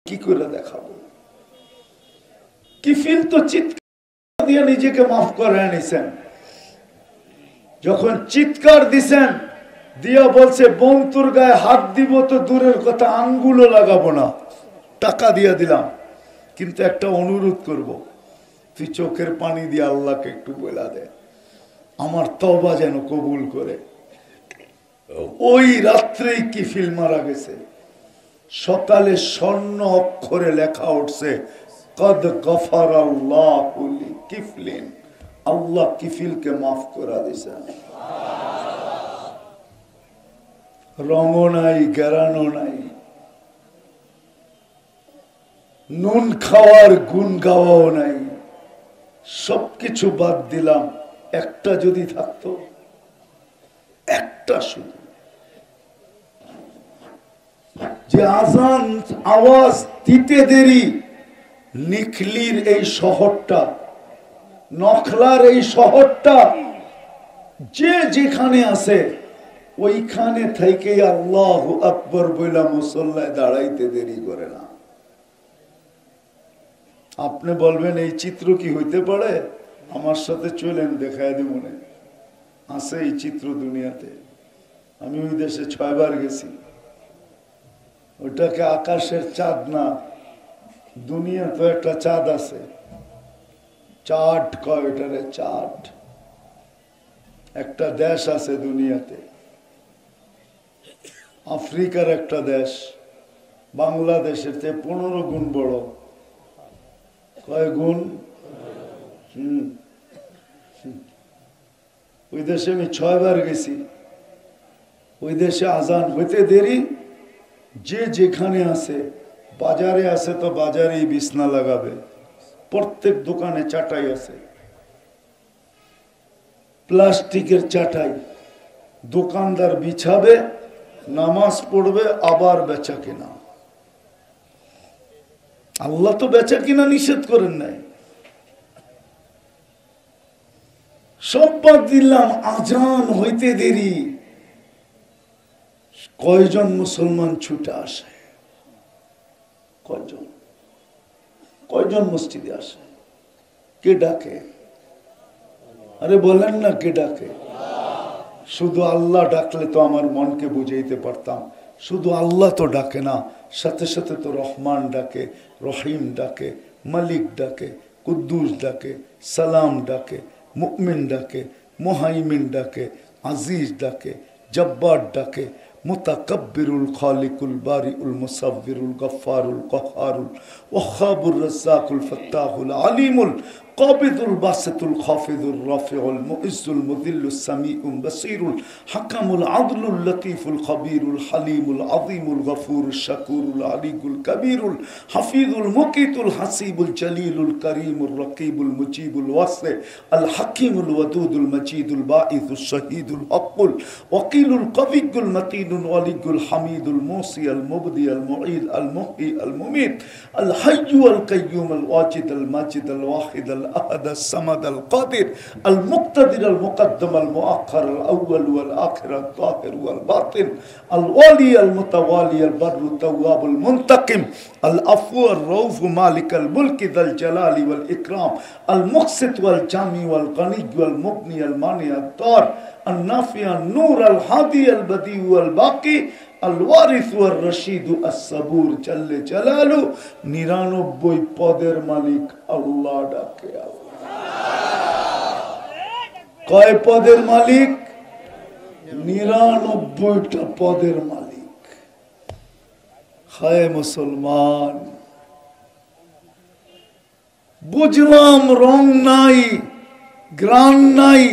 কি করে দেখাবো? কিফিল তো চিৎকার দিয়ে নিজেকে মাফ করে আনিছেন। যখন চিৎকার দিছেন দিয়া বলছে বন্ধুর গায়ে হাত দিব তো দূরের কথা, আঙ্গুলও লাগাবো না, টাকা দিয়ে দিলাম, কিন্তু একটা অনুরোধ করব, তুই চোখের পানি দিয়ে আল্লাহকে একটু বলা দে আমার তওবা যেন কবুল করে। ওই রাত্রেই কিফিল মারা গেছে। সকালে স্বর্ণ অক্ষরে লেখা উঠছে কদ গফারাল্লাহু লিকিফলিন, আল্লাহ কিফিলকে মাফ করে দিয়েছেন। রঙও নাই, গেরানো নাই, নুন খাওয়ার গুণ গাওয়াও নাই, সবকিছু বাদ দিলাম। একটা যদি থাকতো, একটা শুধু, যে আজান আওয়াজ দিতে দেরি নিখলির এই শহরটা, নখলার এই শহরটা, যে যেখানে আছে ওইখানে থেকে আল্লাহু আকবার বইলা মুসল্লায় দাঁড়াইতে দেরি করে না। আপনি বলবেন এই চিত্র কি হইতে পারে? আমার সাথে চলেন, দেখায় দিব মনে আছে এই চিত্র দুনিয়াতে। আমি ওই দেশে 6 বার গেছি। ওটাকে আকাশের চাঁদ না, দুনিয়া তো একটা চাঁদ আছে, চাঁদ কয় ওটারে, চাঁদ। একটা দেশ আছে দুনিয়াতে, আফ্রিকার একটা দেশ, বাংলাদেশের চেয়ে 15 গুণ বড়। কয় গুণ? ওই দেশে আমি 6 বার গেছি। ওই দেশে আজান হইতে দেরি, যে যেখানে আছে, বাজারে আছে তো বাজারেই বিছনা লাগাবে, প্রত্যেক দোকানে চাটাই আছে, প্লাস্টিকের চাটাই, দোকানদার বিছাবে, নামাজ পড়বে, আবার বেচা কিনা। আল্লাহ তো বেচা কিনা নিষেধ করেন নাই। সব বাদ দিলাম, আজান হইতে দেরি কয়জন মুসলমান ছুটে আসে? কয়জন? কয়জন মসজিদে আসে? কে ডাকে? আরে বলেন না, কে ডাকে? শুধু আল্লাহ ডাকলে তো আমার মনকে বুঝাইতে পারতাম। শুধু আল্লাহ তো ডাকে না, সাথে সাথে তো রহমান ডাকে, রহিম ডাকে, মালিক ডাকে, কুদ্দুস ডাকে, সালাম ডাকে, মুমিন ডাকে, মুহাইমিন ডাকে, আজিজ ডাকে, জব্বার ডাকে, মুতাকাব্বিরুল খালিকুল বারিউল মুসাব্বিরুল গফফারুল কহ্হারুল ওয়াহ্হাবুর রাজ্জাকুল ফাত্তাহুল আলিমুল কাবিদুল বাসিতুল খাফিদুর রাফিউল মুইজ্জুল মুযিল্লুস সামিউল বাসীরুল হাকামুল আদলুল লতীফুল খবীরুল হালিমুল আযীমুল গফুরুশ শাকুরুল আলিকুল কবীরুল হাফিজুল মুকিতুল হাসিবুল জলিলুল করিমুর রকিবুল মুজিবুল ওয়াসি আল হাকিমুল ওয়াদুদুল মজিদুল বাঈসুশ শহীদুল হকুল ওয়াকিলুল কবিয়ুল মতিনুল ওয়ালিয়ুল হামিদুল মুসি আল মুবদি আল মুঈদ আল মুহয়ি আল মুমীত আল হাইয়্যু আল কাইয়্যুম আল ওয়াজিদ আল মাজিদ আল ওয়াহিদ الأحد الصمد القادر المقتدر المقدم المؤخر الأول والآخر الظاهر والباطن الوالي المتوالي البر التواب المنتقم العفو الرؤوف مالك الملك ذا الجلال والإكرام المقسط والجامع والغني والمغني المانع الضار النافع النور الهادي البديع والباقي الوارث والرشيد الصبور جل جلاله 99 পদের মালিক আল্লাহ ডাকে। কয় পদের মালিক? 99টা পদের মালিক। হায় মুসলমান, বুঝলাম রং নাই, গ্রান নাই,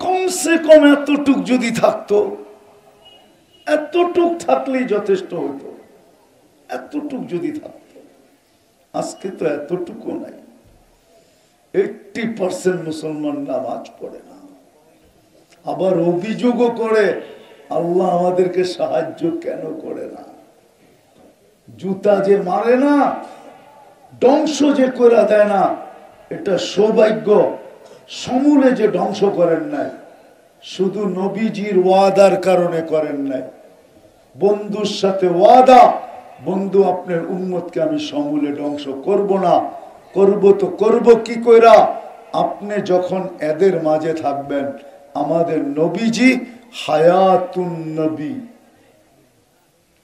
কমসে কম এতটুক যদি থাকতো, এতটুক থাকলেই যথেষ্ট হতো। এতটুক যদি থাকতো, আজকে তো এতটুকু নাই। 80% মুসলমান নামাজ পড়ে না। আবার অভিযোগও করে আল্লাহ আমাদেরকে সাহায্য কেন করে না। জুতা যে মারে না, ধ্বংস যে করে দেয় না, এটা সৌভাগ্য। সমূলে যে ধ্বংস করেন নাই, শুধু নবীজির ওয়াদার কারণে করেন নাই। বন্ধুর সাথে ওয়াদা, বন্ধু আপনার উম্মতকে আমি সমূলে ধ্বংস করব না, করব তো করব কি কইরা? আপনি যখন এদের মাঝে থাকবেন, আমাদের নবীজি হায়াতুন নবী,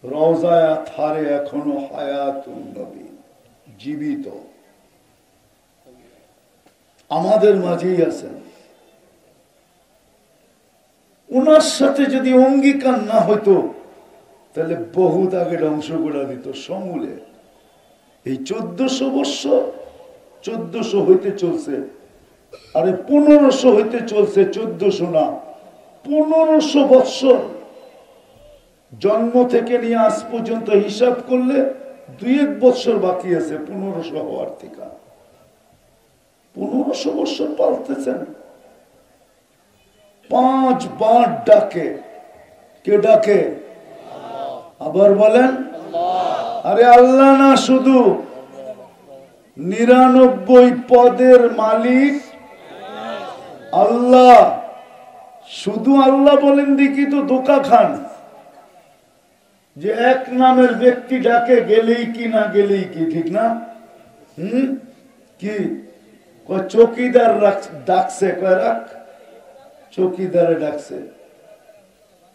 রওজায়ে আতহারে এখনো হায়াতুন নবী, জীবিত আমাদের মাঝেই আছেন। ওনার সাথে যদি অঙ্গীকার না হতো তাহলে বহুত আগে ধ্বংস করে দিত সমূলে। এই 1400 বৎসর, 1400 হইতে চলছে, আরে 1500 হইতে চলছে, 1400 না, 1500 বৎসর। জন্ম থেকে নিয়ে আজ পর্যন্ত হিসাব করলে 2-1 বৎসর বাকি আছে 1500 হওয়ার থেকে। 1500 বৎসর পালতেছেন। 5 বার ডাকে, কে ডাকে? আবার বলেন, আরে আল্লাহ না, শুধু 99 পদের মালিক আল্লাহ। শুধু আল্লাহ বলেন দেখি তো ধোঁকা খান, যে এক নামের ব্যক্তি ডাকে গেলেই কি না গেলেই কি, ঠিক না? কি চৌকিদার ডাকছে, কয় রাখ, চৌকিদারে ডাকছে।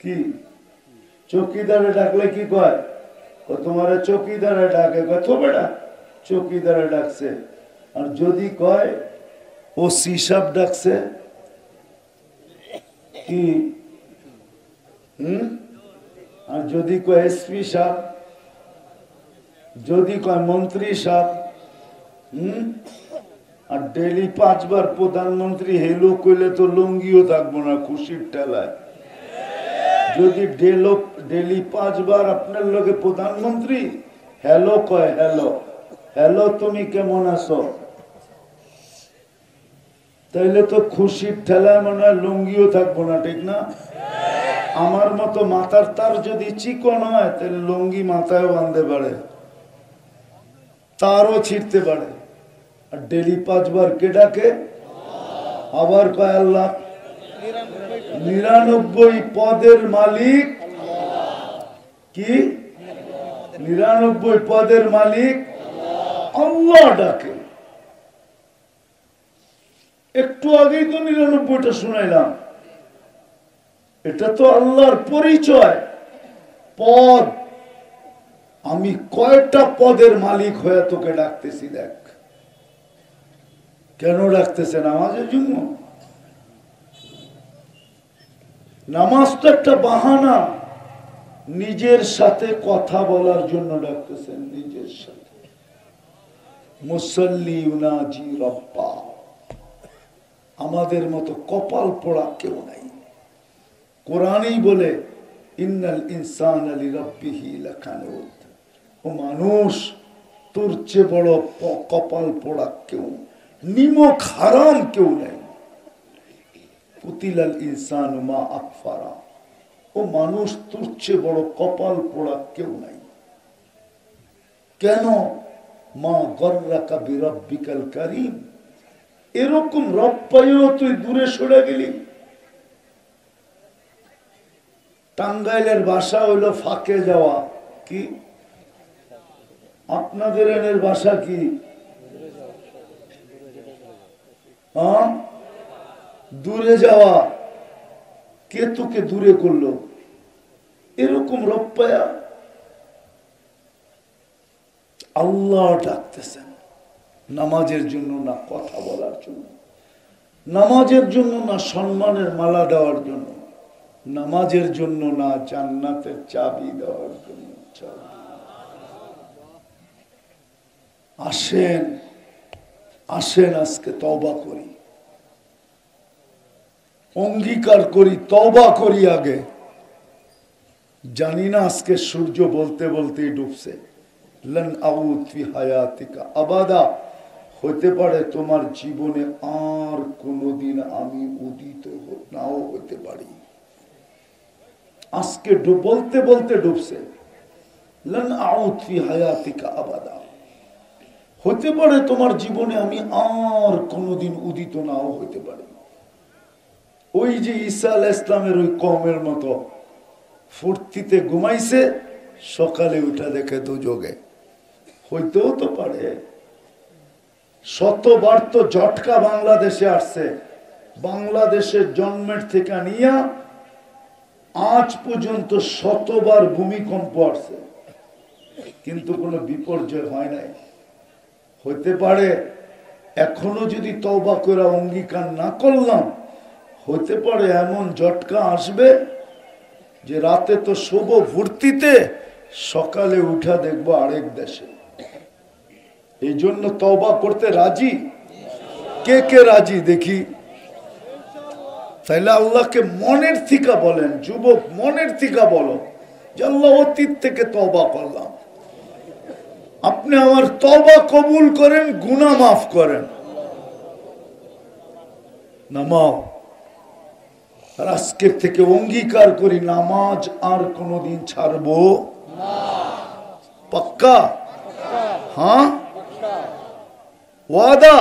কি চৌকিদারে ডাকলে কি কয়? তোমার চৌকিদারে ডাকে, কয় তো বেটা চৌকিদারে ডাকছে। আর যদি কয় ও সিসাব ডাকছে, কি আর যদি কয় এসপি সাহেব, যদি কয় মন্ত্রী সাহেব, আর ডেলি 5 বার প্রধানমন্ত্রী হেলো কইলে তো লুঙ্গিও থাকবো না খুশির ঠেলায়। যদি ডেলি 5 বার আপনার লগে প্রধানমন্ত্রী হ্যালো কয়, হ্যালো হ্যালো তুমি কেমন আছো, তাইলে তো খুশির ঠেলায় মনে হয় লুঙ্গিও থাকবো না, ঠিক না? আমার মতো মাথার তার যদি চিকন হয় তাহলে লুঙ্গি মাথায় বাঁধতে পারে, তারও ছিঁড়তে পারে। আর ডেলি 5 বার কে ডাকে? আবার কয় আল্লাহ। 99 পদের মালিক কি? 99 পদের মালিক আল্লাহ ডাকে। একটু আগেই তো 99টা শুনাইলাম। এটা তো আল্লাহর পরিচয়, পদ। আমি কয়টা পদের মালিক হয়ে তোকে ডাকতেছি দেখ। কেন ডাকতেছে? নামাজের জন্য। নামাজ তো একটা বাহানা, নিজের সাথে কথা বলার জন্য ডাকতেছেন, নিজের সাথে। মুসাল্লি উনাজি রব্বা। আমাদের মতো কপাল পোড়া কেউ নাই। কোরআনই বলে ইন্নাল ইনসানা লিরাব্বিহি লাকানুত। ও মানুষ, তোর চেয়ে বড় কপাল পোড়া কেউ, নিমক হারাম কেউ নেই। কুতিলাল ইনসানু মা আকফারা। ও মানুষ, তোর চেয়ে বড় কপাল পোড়া কেউ নাই। কেন? মা গররাকা বিরাব্বিকাল কারীম। এরকম রব পাইও তুই দূরে সরে গেলি। টাঙ্গাইলের ভাষা হইলো ফাঁকে যাওয়া। কি আপনাদের এনের ভাষা কি? দূরে যাওয়া। কে তোকে দূরে করলো? এরকম রব পায়া আল্লাহ ডাকতেছেন। নামাজের জন্য না, কথা বলার জন্য। নামাজের জন্য না, সম্মানের মালা দেওয়ার জন্য। নামাজের জন্য না, জান্নাতের চাবি দেওয়ার জন্য। আসেন আসেন, আজকে তওবা করি, অঙ্গীকার করি, তওবা করি আগে। জানি না আজকে সূর্য বলতে বলতেই ডুবছে। লান আউদ ফি হায়াতিকা আবাদা। হতে পারে তোমার জীবনে আর কোনোদিন আমি উদিত নাও হতে পারি। আজকে বলতে বলতে ডুবছে। লান আউদ ফি হায়াতিকা আবাদা। হতে পারে তোমার জীবনে আমি আর কোনোদিন উদিত নাও হতে পারি। ওই যে ঈসা আলাইহিস সালামের ওই কওমের মতো ফুর্তিতে ঘুমাইছে, সকালে উঠা দেখে দুযোগে, হইতেও তো পারে। শতবার তো ঝটকা বাংলাদেশে আসছে, বাংলাদেশের জন্মের থেকে নিয়ে আজ পর্যন্ত শতবার ভূমিকম্প আসছে, কিন্তু কোনো বিপর্যয় হয় নাই। হইতে পারে এখনো যদি তওবা করে অঙ্গীকার না করলাম, হতে পারে এমন ঝটকা আসবে যে রাতে তো শুভ ভর্তিতে, সকালে উঠা দেখবো আরেক দেশে। এই জন্য তওবা করতে রাজি? কে কে রাজি দেখি? তাইলে আল্লাহকে মনের থিকা বলেন, যুবক মনের থিকা বলো যে আল্লাহ অতীত থেকে তওবা করলাম, আপনি আমার তওবা কবুল করেন, গুনাহ মাফ করেন। নামাও। আর আজকের থেকে অঙ্গীকার করি নামাজ আর কোনদিন ছাড়বো না। পাক্কা? হ্যাঁ, ওয়াদা?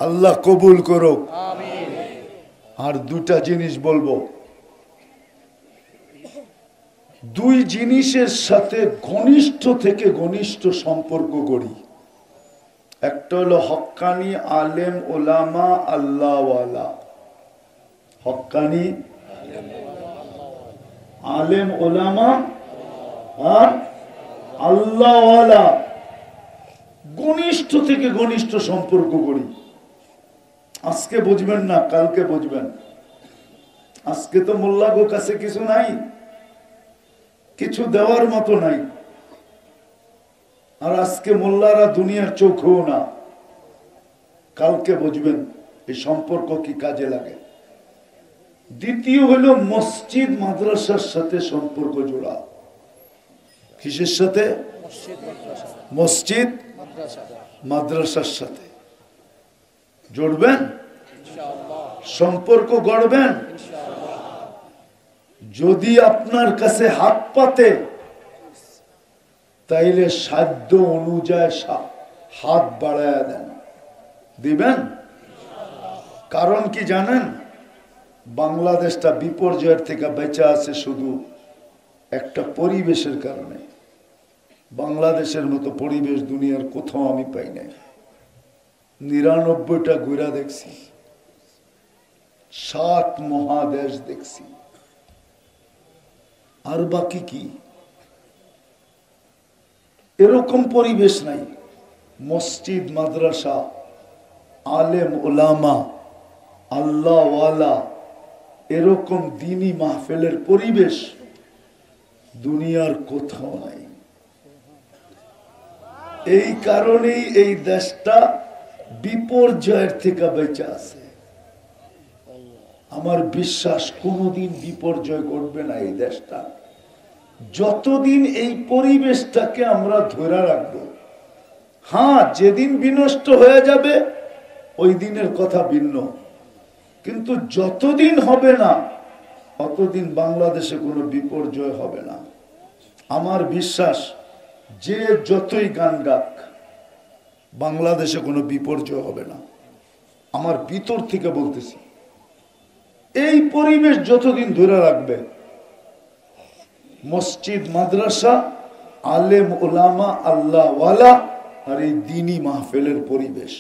আল্লাহ কবুল করো। আর দুটা জিনিস বলবো, দুই জিনিসের সাথে ঘনিষ্ঠ থেকে ঘনিষ্ঠ সম্পর্ক করি। একটা হলো হক্কানি আলেম ওলামা আল্লাহওয়ালা, হক্কানি আলেম ওলামা আর আল্লাহওয়ালা, ঘনিষ্ঠ থেকে ঘনিষ্ঠ সম্পর্ক করি। আজকে বুঝবেন না, কালকে বুঝবেন। আজকে তো মোল্লাগো কাছে কিছু নাই, কিছু দেওয়ার মতো নাই। আর আজকে মোল্লারা দুনিয়ার চোখও না, কালকে বুঝবেন এই সম্পর্ক কি কাজে লাগে। দ্বিতীয় হলো মসজিদ মাদ্রাসার সাথে সম্পর্ক জোড়া। কিসের সাথে? মসজিদ মাদ্রাসার সাথে জুড়বেন, সম্পর্ক গড়বেন। যদি আপনার কাছে হাত পাতে, তাইলে সাধ্য অনুযায়ী হাত বাড়ায় দেন, দিবেন। কারণ কি জানেন? বাংলাদেশটা বিপর্যয়ের থেকে বেঁচে আছে শুধু একটা পরিবেশের কারণে। বাংলাদেশের মতো পরিবেশ দুনিয়ার কোথাও আমি পাই নাই। ৯৯টা ঘুরা দেখছি, ৭ মহাদেশ দেখছি, আর বাকি কি? এরকম পরিবেশ নাই। মসজিদ মাদ্রাসা, আলেম ওলামা, আল্লাহওয়ালা, এরকম দ্বীনি মাহফিলের পরিবেশ দুনিয়ার কোথাও নাই। এই কারণেই এই দেশটা বিপর্যয়ের থেকে বেঁচে আছে। আমার বিশ্বাস কোনোদিন বিপর্যয় ঘটবে না এই দেশটা, যতদিন এই পরিবেশটাকে আমরা ধরে রাখবো। হ্যাঁ, যেদিন বিনষ্ট হয়ে যাবে ওই দিনের কথা ভিন্ন, কিন্তু যতদিন হবে না ততদিন বাংলাদেশে কোনো বিপর্যয় হবে না। আমার বিশ্বাস যে যতই গান গাক, বাংলাদেশে কোনো বিপর্যয় হবে না। আমার ভিতর থেকে বলতেছি, এই পরিবেশ যতদিন ধরে রাখবে, মসজিদ মাদ্রাসা, আলেম ওলামা, আল্লাহওয়ালা আর এই দ্বীনি মাহফিলের পরিবেশ,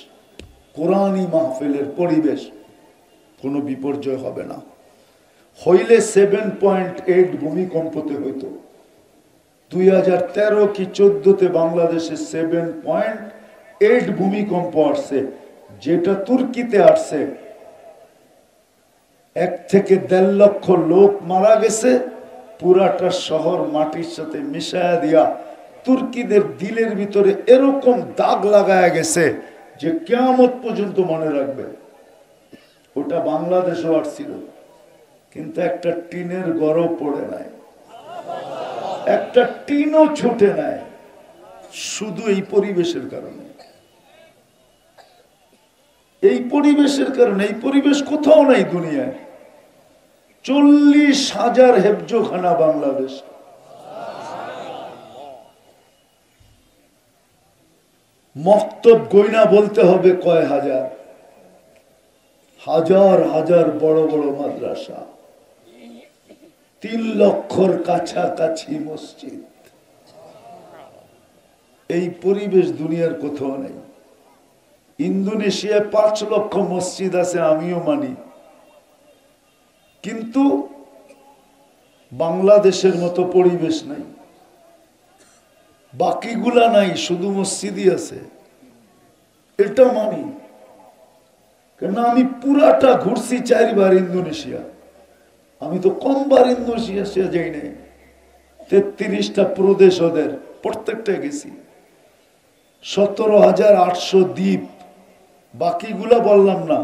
কোরআনী মাহফিলের পরিবেশ, কোনো বিপর্যয় হবে না। হইলে 7.8 ভূমিকম্পতে হইতো। 2013 কি 14তে বাংলাদেশে 7.8 ভূমিকম্প আসছে, যেটা তুর্কিতে আসছে। 1 থেকে 1.5 লক্ষ লোক মারা গেছে, পুরাটা শহর মাটির সাথে মিশায়া দিয়া তুর্কিদের দিলের ভিতরে এরকম দাগ লাগায়া গেছে যে কিয়ামত পর্যন্ত মনে রাখবে। ওটা বাংলাদেশও আসছিল, কিন্তু একটা টিনের ঘরও পড়ে নাই, একটা টিনও ছুটে নাই, শুধু এই পরিবেশের কারণে। এই পরিবেশের কারণে, এই পরিবেশ কোথাও নাই দুনিয়ায়। 40,000 হেফজোখানা বাংলাদেশ। মক্তব গয়না বলতে হবে কয় হাজার, হাজার হাজার বড় বড় মাদ্রাসা। 3 লক্ষর কাছাকাছি মসজিদ। এই পরিবেশ দুনিয়ার কোথাও নেই। ইন্দোনেশিয়ায় 5 লক্ষ মসজিদ আছে, আমিও মানি, কিন্তু বাংলাদেশের মতো পরিবেশ নাই। বাকিগুলা নাই, শুধু মসজিদই আছে, এটা মানি। কেন আমি পুরাটা ঘুরছি 4 বার ইন্দোনেশিয়া। আমি তো কমবার ইন্দোনেশিয়া যাই নাই। 33টা প্রদেশ ওদের, প্রত্যেকটা গেছি। 17,800 দ্বীপ, বাকিগুলা বললাম না।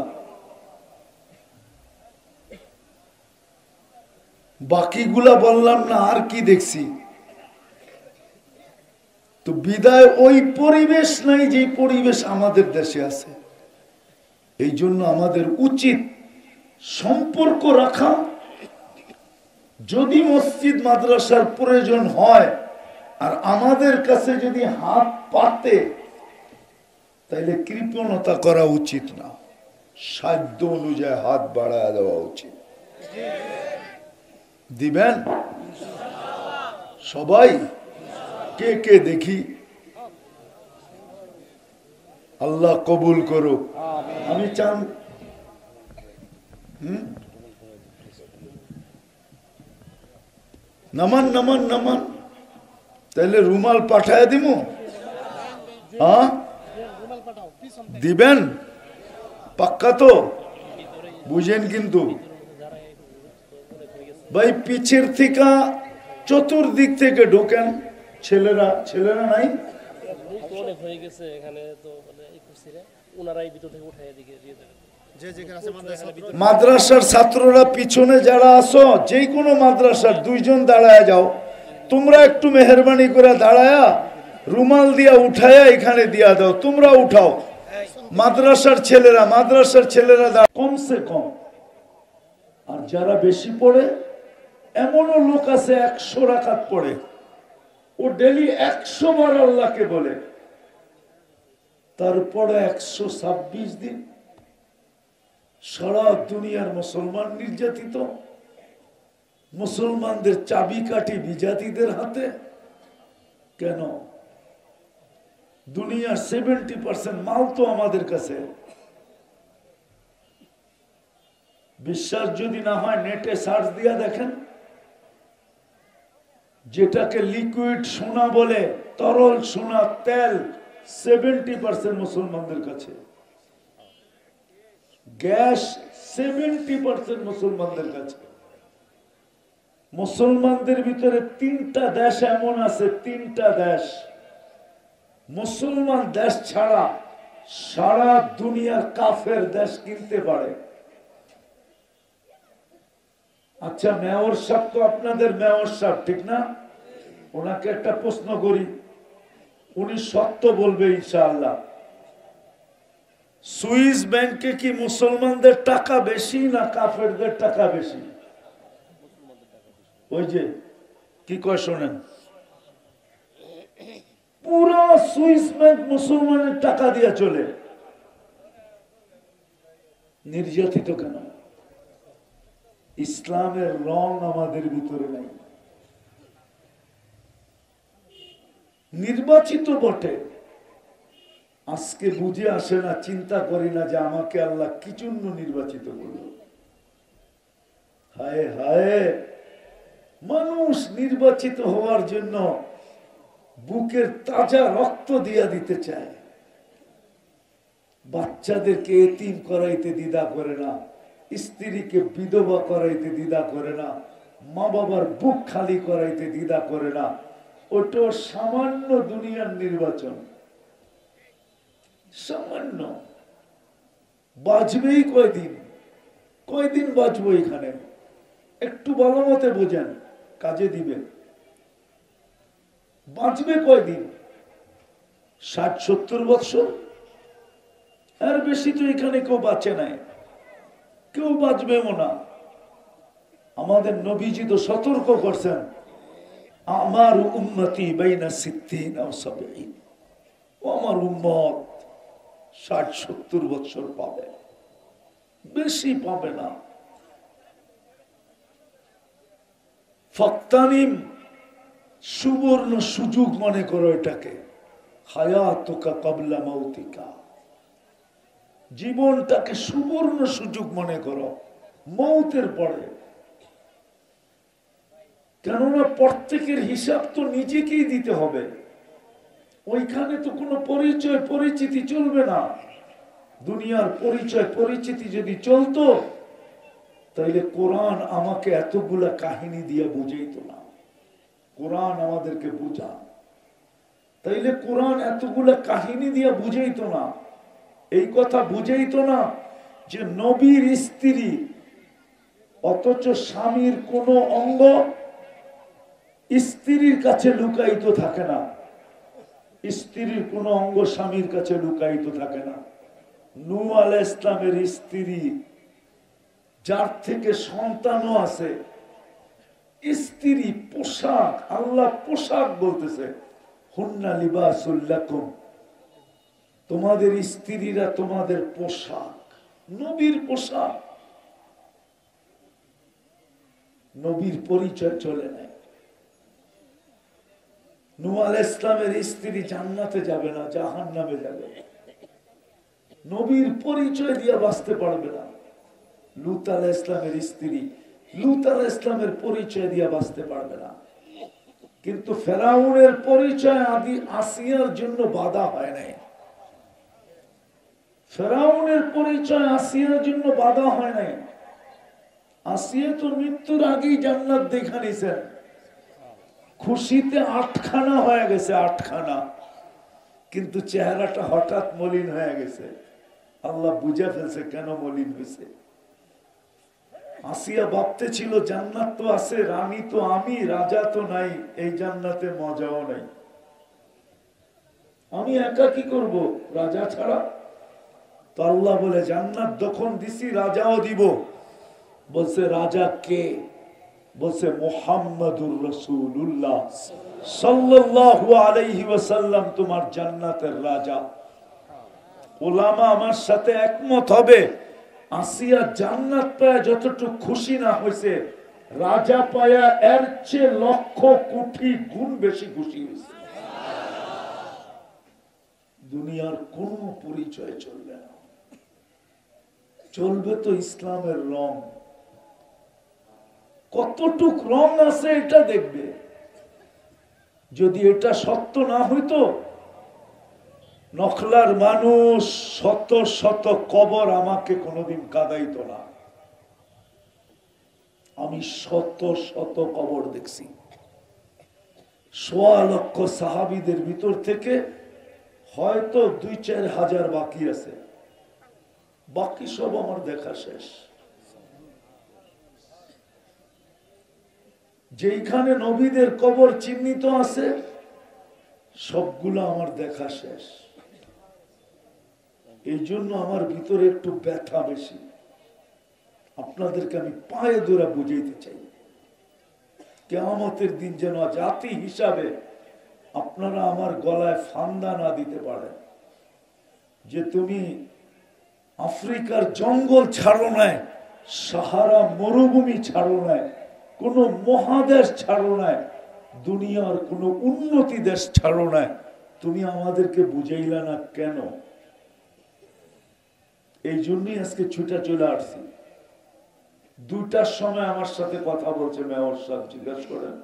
বাকিগুলা বললাম না, আর কি দেখছি। তো বিদায় ওই পরিবেশ নাই যে পরিবেশ আমাদের দেশে আছে। এই জন্য আমাদের উচিত সম্পর্ক রাখা। যদি মসজিদ মাদ্রাসার প্রয়োজন হয় আর আমাদের কাছে যদি হাত পাতে, তাইলে কৃপণতা করা উচিত না, সাধ্য অনুযায়ী হাত বাড়ায় দেওয়া উচিত। দিবেন সবাই? কে কে দেখি? আল্লাহ কবুল করুক। আমি চান নামান নামান নামান, তাহলে রুমাল পাঠায় দিব। হ্যাঁ দিবেন, পাক্কা তো? বুঝেন কিন্তু ভাই, পিছের থেকে চতুর্দিক থেকে ঢোকেন। ছেলেরা ছেলেরা নাই, মাদ্রাসার ছাত্ররা পিছনে যারা আছো, যে কোনো মাদ্রাসার 2 জন দাঁড়ায় যাও। তোমরা একটু মেহরবানি করে দাঁড়ায়া রুমাল দিয়া উঠায়া এখানে দিয়া দাও। তোমরা উঠাও, মাদ্রাসার ছেলেরা কমসে কম। আর যারা বেশি পড়ে, এমনও লোক আছে 100 রাকাত পড়ে, ও ডেলি 100 বার আল্লাহকে বলে, তারপরে 126 দিন সারা দুনিয়ার মুসলমান নির্যাতিত, মুসলমানদের চাবিকাঠি বিজাতিদের হাতে। কেন? দুনিয়ার 70% মাল তো আমাদের কাছে। বিশ্বাস যদি না হয় নেটে সার্চ দিয়া দেখেন, যেটাকে লিকুইড সোনা বলে, তরল সোনা, তেল, 70% মুসলমানদের কাছে। গ্যাস 70% মুসলমানদের কাছে। মুসলমানদের ভিতরে 3টা দেশ এমন আছে, 3টা দেশ মুসলমান দেশ ছাড়া সারা দুনিয়ার কাফের দেশ কিনতে পারে। আচ্ছা, মেয়র সাহেব তো আপনাদের মেয়র সাহেব, ঠিক না? ওনাকে একটা প্রশ্ন করি, উনি সত্য বলবে ইনশাআল্লাহ। সুইস ব্যাংকে কি মুসলমানদের টাকা বেশি না কাফেরদের টাকা বেশি? ওই যে কি কয় শোনেন, পুরো সুইস ব্যাংক মুসলমানের টাকা দিয়ে চলে। নির্যাতিত কেন? ইসলামের রং আমাদের ভিতরে নাই। নির্বাচিত বটে, আজকে বুঝে আসে না, চিন্তা করি না যে আমাকে আল্লাহ কি জন্য নির্বাচিত করল। হায় হায়, মানুষ নির্বাচিত হওয়ার জন্য বুকের তাজা রক্ত দিয়া দিতে চায়। বাচ্চাদেরকে এতিম করাইতে দ্বিধা করে না, স্ত্রীকে বিধবা করাইতে দ্বিধা করে না, মা বাবার বুক খালি করাইতে দ্বিধা করে না। ওটা সামান্য দুনিয়ার নির্বাচন, সামান্য। বাঁচবেই কয়দিন বাঁচবো এখানে? একটু ভালো মতে বোঝেন, কাজে দিবেন। বাঁচবে কয়দিন? 60-70 বছর, আর বেশি তো এখানে কেউ বাঁচে নাই, কেউ বাঁচবেও না। আমাদের নবীজি তো সতর্ক করছেন, আমার উম্মতি বাইনা 60 ও 70। ও আমার উম্মত 60-70 বছর পাবে, বেশি পাবে না। ফাক্তানিম, সুবর্ণ সুযোগ মনে করো এটাকে। হায়াতুকা ক্বাবলা মাউতিকা, জীবনটাকে সুবর্ণ সুযোগ মনে করো মৌতের পরে। কেননা প্রত্যেকের হিসাব তো নিজেকেই দিতে হবে। ওইখানে তো কোনো পরিচয় পরিচিতি চলবে না। দুনিয়ার পরিচয় পরিচিতি যদি চলতো তাইলে কোরআন আমাকে এতগুলা কাহিনী দিয়ে বুঝাইতো না। কোরআন আমাদেরকে বুঝা, তাইলে কোরআন এতগুলা কাহিনী দিয়ে বুঝাইতো না। এই কথা বুঝাইতো না যে নবীর স্ত্রী, অথচ স্বামীর কোন অঙ্গ স্ত্রীর কাছে লুকায়িত থাকে না। স্ত্রীর কোন অঙ্গ স্বামীর কাছে লুকায়িত থাকে না। নূহ আলাইহিস ইসলামের স্ত্রী, যার থেকে সন্তানও আছে, স্ত্রী পোশাক, আল্লাহ পোশাক বলতেছে, হুন্না লিবাসুল লাকুম, তোমাদের স্ত্রীরা তোমাদের পোশাক, নবীর পোশাক। নবীর পরিচয় চলে নাই। নূহ আলাইহিস ইসলামের স্ত্রী জান্নাতে যাবে না, জাহান্নামে যাবে। নবীর পরিচয় দিয়ে বাঁচতে পারবে না। লূত আলাইহিস ইসলামের স্ত্রী লূত আলাইহিস ইসলামের পরিচয় দিয়ে বাঁচতে পারবে না। কিন্তু ফেরাউনের পরিচয় আদি আসিয়ার জন্য বাধা হয় নাই। ফেরাউনের পরিচয় আসিয়ার জন্য বাধা হয় নাই। আসিয়া তো মৃত্যুর আগেই জান্নাত দেখা নিছেন, খুশিতে 8খানা হয়ে গেছে, 8খানা। কিন্তু চেহারাটা হঠাৎ মলিন হয়ে গেছে। আল্লাহ বুঝে ফেলছে কেন মলিন হয়েছে। আসিয়া ভাবতে ছিল জান্নাত তো আছে, রানী তো আমি, রাজা তো নাই, এই জান্নাতে মজাও নাই। আমি একা কি করব রাজা ছাড়া? তো আল্লাহ বলে জান্নাত যখন দিছি রাজাও দিব। বলছে রাজা কে? বলছে মুহাম্মাদুর রাসূলুল্লাহ সাল্লাল্লাহু আলাইহি ওয়াসাল্লাম তোমার জান্নাতের রাজা। উলামা আমার সাথে একমত হবে, আসিয়া জান্নাত পায়া যতটুকু খুশি না হয়েছে, রাজা পায়া এর চেয়ে লক্ষ কোটি গুণ বেশি খুশি হয়েছে। দুনিয়ার কোন পরিচয় চলবে না, চলবে তো ইসলামের রং। কতটুক রং আছে এটা দেখবে। যদি এটা সত্য না হইতো, নখলার মানুষ শত শত কবর আমাকে কোনোদিন কাঁদাইতো না। আমি শত শত কবর দেখছি। ১.৫ লক্ষ সাহাবীদের ভিতর থেকে হয়তো ২-৪ হাজার বাকি আছে, বাকি সব আমার দেখা শেষ। যেখানে নবীদের কবর চিহ্নিত আছে সবগুলো আমার দেখা শেষ। এই জন্য আমার ভিতরে একটু ব্যথা বেশি। আপনাদেরকে আমি পায়ে ধরে বুঝাইতে চাই, কিয়ামতের দিন যেন জাতি হিসাবে আপনারা আমার গলায় ফান্দা না দিতে পারেন যে তুমি আফ্রিকার জঙ্গল ছাড়ো নাই, সাহারা মরুভূমি ছাড়ো নাই, কোন মহাদেশ ছাড়ো নাই, দুনিয়ার কোন উন্নতি দেশ ছাড়ো নাই, তুমি আমাদেরকে বুঝাইলা না কেন? এই জন্যই আজকে ছুটে চলে আসছি। 2টার সময় আমার সাথে কথা বলছে মেয়র সাহেব, জিজ্ঞেস করেন।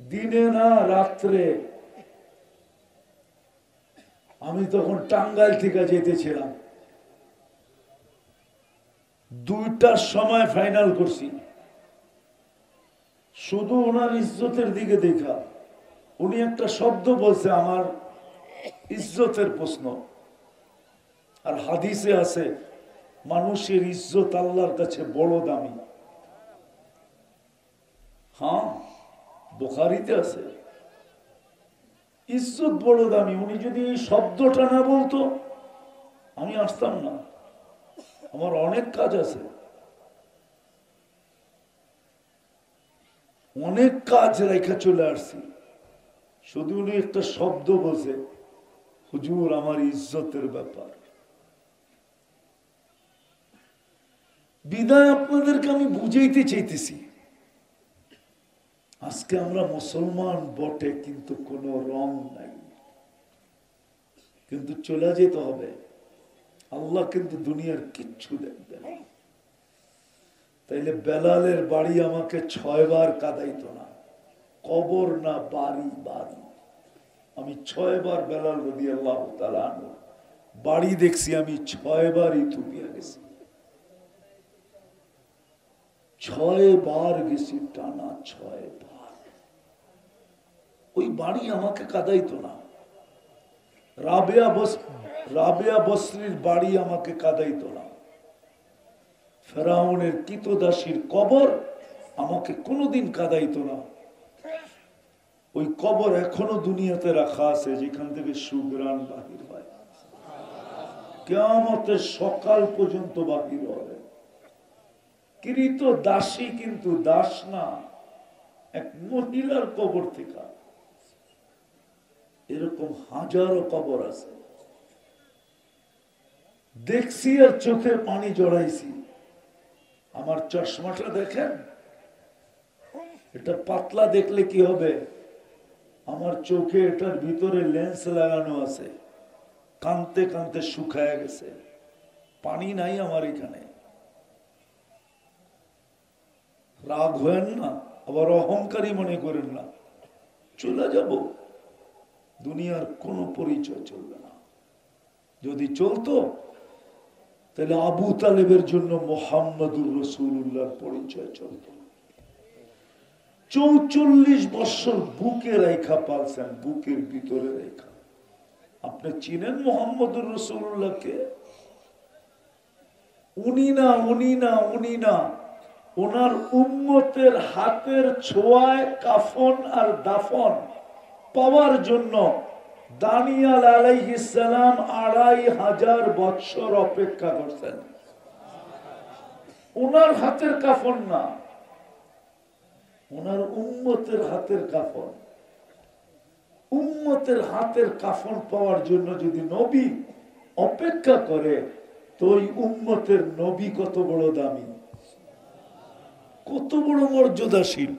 দিনে না রাত্রে। আমি তখন টাঙ্গাইল থেকে যেতেছিলাম, 2টার সময় ফাইনাল করছি। শুধু ওনার ইজ্জতের দিকে দেখা, উনি একটা শব্দ বলছে আমার ইজ্জতের প্রশ্ন। আর হাদিসে আছে মানুষের ইজ্জত আল্লাহর কাছে বড় দামি। হ্যাঁ, বুখারীতে আছে ইজ্জত বড় দামি। উনি যদি এই শব্দটা না বলতো আমি আসতাম না, আমার অনেক কাজ আছে, অনেক কাজ রেখে চলে আসছি। শুধু উনি একটা শব্দ বলছে, হুজুর আমার ইজ্জতের ব্যাপার। বিদায় আপনাদেরকে আমি বুঝাইতে চাইতেছি আজকে আমরা মুসলমান বটে, কিন্তু কোনো রং নাই, কিন্তু চলে যেতে হবে। আল্লাহ কিন্তু দুনিয়ার কিচ্ছু দেখবে না। তাইলে বেলালের বাড়ি আমাকে 6 বার কাঁদাইতো না, কবর না বাড়ি, বাড়ি। আমি 6 বার বেলাল রাদিয়াল্লাহু তাআলা আনহু বাড়ি দেখছি, আমি 6 বার ইথিওপিয়া গেছি, 6 বার গেছি, টানা 6 বার। ওই বাড়ি আমাকে কাঁদাইতো না। রাবেয়া বসরির বাড়ি আমাকে কাঁদাইতো না। ফেরাউনের কৃতদাসীর কবর আমাকে কোনোদিন কাঁদাইতো না। ওই কবর এখনো দুনিয়াতে রাখা আছে, যেখান থেকে সুঘ্রাণ বাহির হয়, কিয়ামতের সকাল পর্যন্ত বাহির হবে। কৃত দাসী কিন্তু দাস না, এক মহিলার কবর থেকে। এরকম হাজারো কবর আছে, দেখছি আর চোখে পানি জড়াইছি। আমার চশমাটা দেখেন, এটা পাতলা দেখলে কি হবে? আমার চোখে এটার ভিতরে লেন্স লাগানো আছে, কানতে কানতে শুকায় গেছে, পানি নাই আমার এখানে। রাগ হয়েন না, আবার অহংকারী মনে করেন না। চলে যাব, দুনিয়ার কোনো পরিচয় চলবে না। যদি চলতো তাহলে আবু তালেবের জন্য মুহাম্মদুর রাসূলুল্লাহর পরিচয় চলত। 44 বছর বুকে রেখা পালছেন, বুকের ভিতরে রেখা। আপনি চিনেন মুহাম্মদুর রাসূলুল্লাহকে? উনি না, ওনার উম্মতের হাতের ছোঁয়ায় কাফন আর দাফন পাওয়ার জন্য দানিয়াল আলাইহিস সালাম 2500 বছর অপেক্ষা করছেন। ওনার হাতের কাফন না, ওনার উম্মতের হাতের কাফন। উম্মতের হাতের কাফন পাওয়ার জন্য যদি নবী অপেক্ষা করে, তো ওই উম্মতের নবী কত বড় দামি, কত বড় মর্যাদাশীল।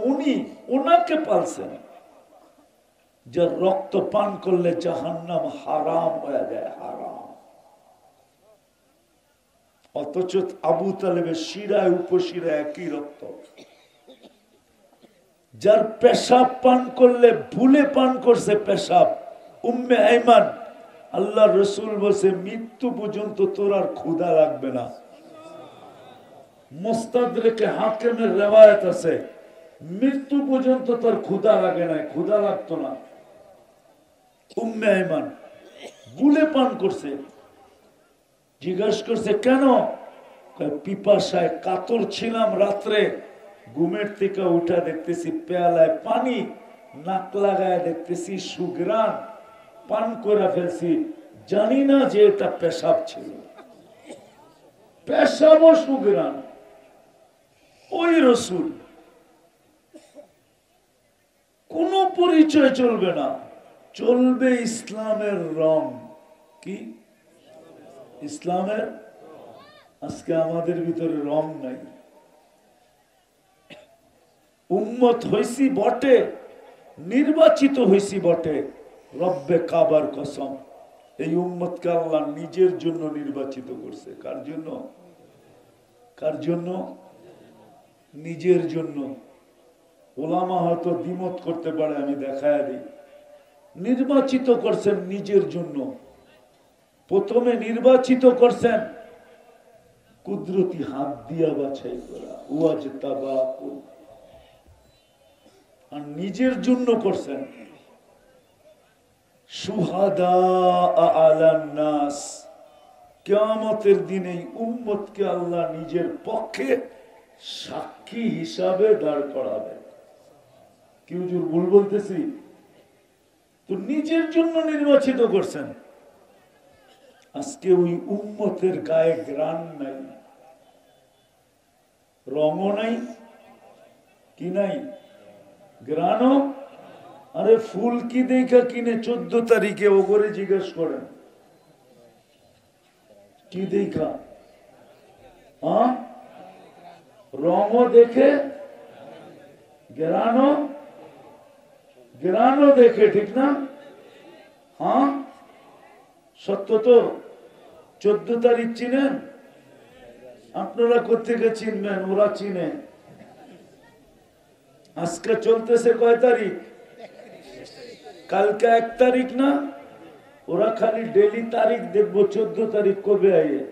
উনি ওনাকে পালছেন, যার রক্ত পান করলে জাহান্নাম হারাম হয়ে যায়, হারাম। অথচ আবু তালেবের শিরায় উপশিরায় একই রক্ত। যার পেশাব পান করলে ভুলে পান করছে পেশাব, উম্মে আইমান, আল্লাহ রসুল বলছে মৃত্যু পর্যন্ত তোর আর ক্ষুধা লাগবে না। মুস্তাদরেকে হাকিমের রিওয়ায়াত আছে, মৃত্যু পর্যন্ত তোর ক্ষুধা লাগে না, ক্ষুধা লাগতো না। উম্মে আইমান ভুলে পান করছে। জিজ্ঞাসা করছে কেন? পিপাসায় কাতর ছিলাম, রাত্রে ঘুমের থেকে উঠা দেখতেছি পেয়ালায় পানি, নাক লাগায় দেখতেছি সুঘ্রাণ, পান করে ফেলছি, জানি না যে এটা পেশাব ছিল। পেশাব ও সুঘ্রাণ। ওই রসুল, কোন পরিচয় চলবে না, চলবে ইসলামের রং। কি ইসলামের? আজকে আমাদের ভিতরে রং নাই। উম্মত হইছি বটে, নির্বাচিত হইছি বটে, রব্বে কাবার কসম, এই উম্মতকে আল্লাহ নিজের জন্য নির্বাচিত করছে। কার জন্য? কার জন্য? নিজের জন্য। ওলামা হয়তো দ্বিমত করতে পারে, আমি দেখায় দিই। নির্বাচিত করছেন নিজের জন্য। প্রথমে নির্বাচিত করছেন কুদরতি হাত দিয়া বাছাই করা, ওয়াজতাবাকুম, আর নিজের জন্য করছেন শুহাদা আলান নাস। কিয়ামতের দিনে উম্মতকে আল্লাহ নিজের পক্ষে সাক্ষী হিসাবে দাঁড় করাবে। কি হুজুর ভুল বলতেছি? তো নিজের জন্য নির্বাচিত করছেন। আজকে ওই উম্মতের গায়ে গ্রাণ নাই, রঙও নাই, কি নাই? গ্রাণও। আরে ফুল কি দেখা কিনে 14 তারিখে ওগরে জিজ্ঞেস করেন, কি দেখা? রঙও দেখে গ্রানও দেখে, ঠিক না? হ্যাঁ, সত্য তো। 14 তারিখ চিনেন আপনারা? কোথেকে চিনবেন? ওরা চিনে। আজকে চলতেছে কয় তারিখ? কালকে 1 তারিখ না? ওরা খালি ডেলি তারিখ দেখবো 14 তারিখ কবে আইয়ে।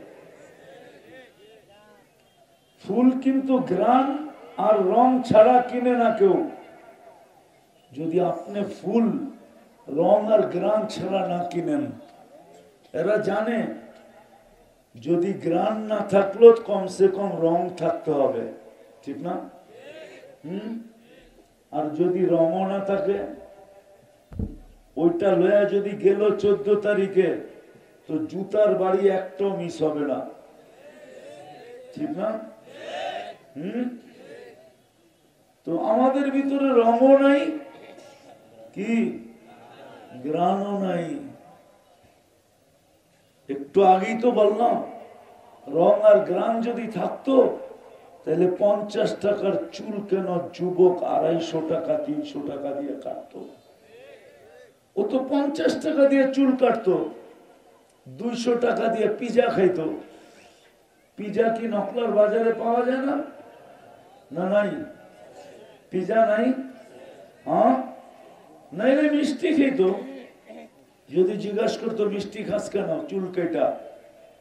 ফুল কিন্তু ঘ্রাণ আর রং ছাড়া কিনে না কেউ। যদি আপনি ফুল রং আর ঘ্রাণ ছাড়া না কিনেন, এরা জানে যদি ঘ্রাণ না থাকলেও কমসে কম রং থাকতে হবে, ঠিক না? আর যদি রঙও না থাকে, ওইটা লয়া যদি গেল 14 তারিখে, তো জুতার বাড়ি একটাও মিস হবে না, ঠিক না? তো আমাদের ভিতরে রঙও নাই, কি গ্রাণও নাই। একটু আগেই তো বললাম, রং আর গ্রাণ যদি থাকতো তাহলে 50 টাকার চুল কেন যুবক 250 টাকা 300 টাকা দিয়ে কাটতো? ও তো 50 টাকা দিয়ে চুল কাটতো, 200 টাকা দিয়ে পিজা খাইতো। পিজা কি নকলার বাজারে পাওয়া যায় না? না, নাই পিজা নাই। হ্যাঁ, নাই রে, মিষ্টি খেতো। যদি জিজ্ঞাসা করতো মিষ্টি খাস কেন, চুল কেটা,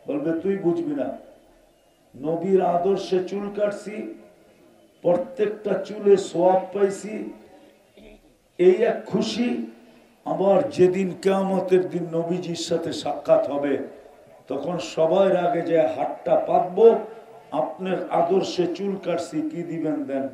বলবে তুই বুঝবি না। নবীর আদর্শে চুল কাটছি, প্রত্যেকটা চুলে সোয়াব পাইছি, এই এক খুশি। আবার যেদিন কিয়ামতের দিন নবীজির সাথে সাক্ষাৎ হবে, তখন সবার আগে যে হাতটা পাতবো, আপনার আদর্শে চুল কাটছি, কি দিবেন দেন।